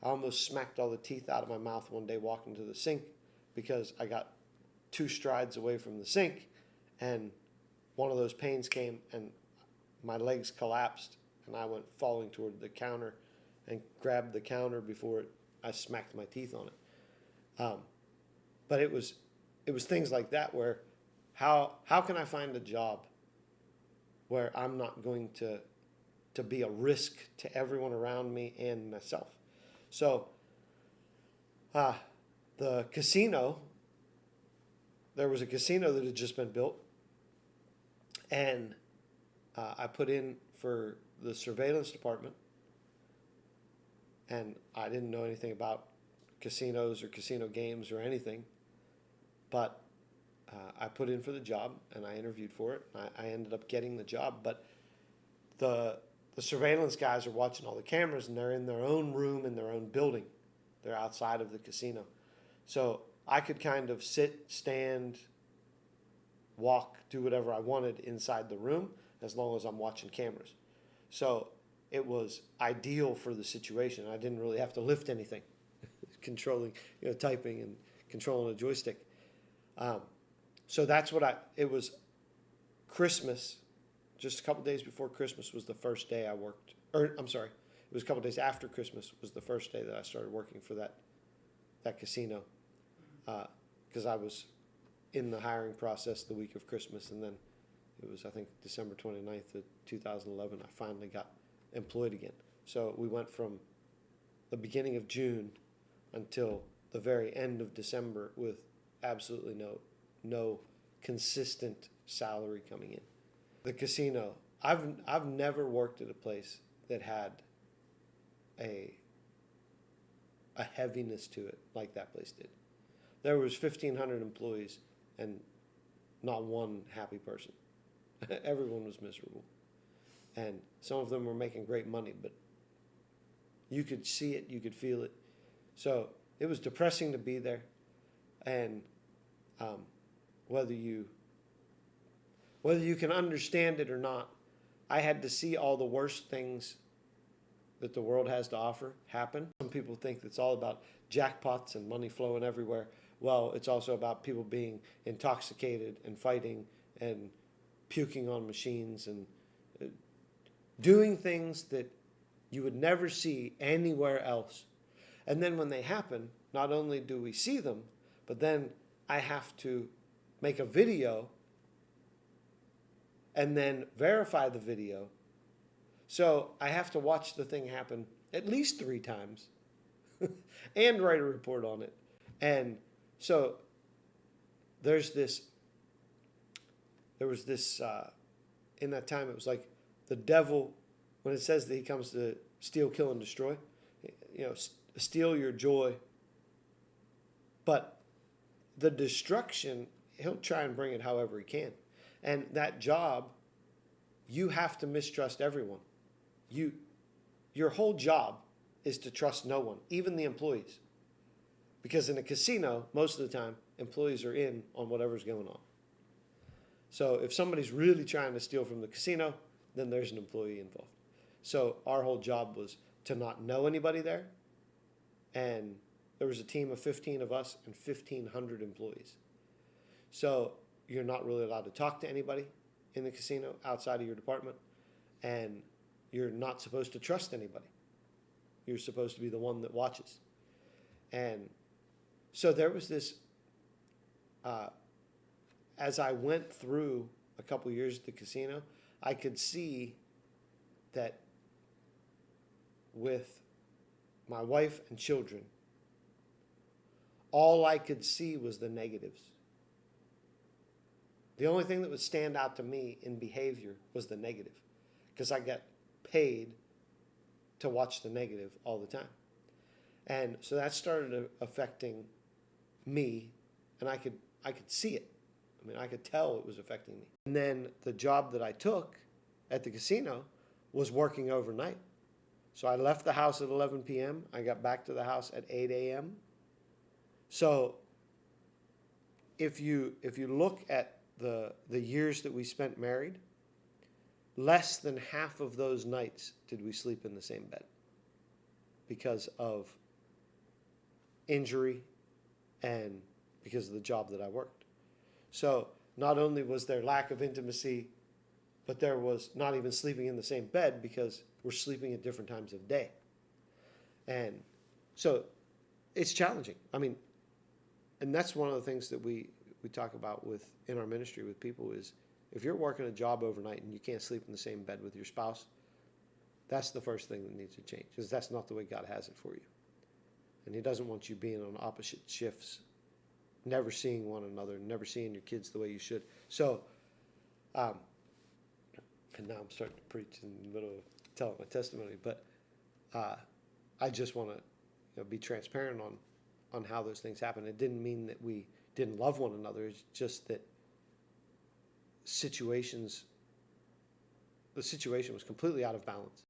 I almost smacked all the teeth out of my mouth one day walking to the sink because I got 2 strides away from the sink and one of those pains came and my legs collapsed and I went falling toward the counter and grabbed the counter before I smacked my teeth on it. But it was things like that where how can I find a job where I'm not going to be a risk to everyone around me and myself? So the casino, there was a casino that had just been built, and I put in for the surveillance department, and I didn't know anything about casinos or casino games or anything, but I put in for the job and I interviewed for it. I ended up getting the job, but the surveillance guys are watching all the cameras and they're in their own room in their own building. They're outside of the casino. So I could kind of sit, stand, walk, do whatever I wanted inside the room as long as I'm watching cameras. So it was ideal for the situation. I didn't really have to lift anything, controlling, typing and controlling a joystick. So that's what it was Christmas, just a couple days before Christmas was the first day I worked, or I'm sorry, it was a couple days after Christmas was the first day that I started working for that casino, because I was in the hiring process the week of Christmas, and then it was, I think, December 29th of 2011, I finally got employed again. So we went from the beginning of June until the very end of December with absolutely no consistent salary coming in. The casino, I've never worked at a place that had a heaviness to it like that place did. There was 1,500 employees and not one happy person. Everyone was miserable. And some of them were making great money, but you could see it, you could feel it. So it was depressing to be there. And whether you can understand it or not, I had to see all the worst things that the world has to offer happen. Some people think it's all about jackpots and money flowing everywhere. Well, it's also about people being intoxicated and fighting and puking on machines and doing things that you would never see anywhere else. And then when they happen, not only do we see them, but then I have to make a video and then verify the video. So I have to watch the thing happen at least 3 times and write a report on it. And so there was this, in that time, it was like the devil, when it says that he comes to steal, kill, and destroy, steal your joy. But the destruction, he'll try and bring it however he can. And that job, you have to mistrust everyone. Your whole job is to trust no one, even the employees. Because in a casino, most of the time, employees are in on whatever's going on. So if somebody's really trying to steal from the casino, then there's an employee involved. So our whole job was to not know anybody there. And there was a team of 15 of us and 1,500 employees. So you're not really allowed to talk to anybody in the casino outside of your department. And you're not supposed to trust anybody. You're supposed to be the one that watches. And so there was this, as I went through a couple years at the casino, I could see that with my wife and children, all I could see was the negatives. The only thing that would stand out to me in behavior was the negative, because I got paid to watch the negative all the time. And so that started affecting me, and I could see it. I mean, I could tell it was affecting me. And then the job that I took at the casino was working overnight. So I left the house at 11 p.m. I got back to the house at 8 a.m. So if you look at the years that we spent married, less than half of those nights did we sleep in the same bed because of injury, and because of the job that I worked. So not only was there lack of intimacy, but there was not even sleeping in the same bed because we're sleeping at different times of day. And so it's challenging. I mean, and that's one of the things that we talk about in our ministry with people is if you're working a job overnight and you can't sleep in the same bed with your spouse, that's the first thing that needs to change, because that's not the way God has it for you. And He doesn't want you being on opposite shifts, never seeing one another, never seeing your kids the way you should. So, and now I'm starting to preach in the middle of telling my testimony, but I just want to be transparent on how those things happen. It didn't mean that we didn't love one another. It's just that the situation was completely out of balance.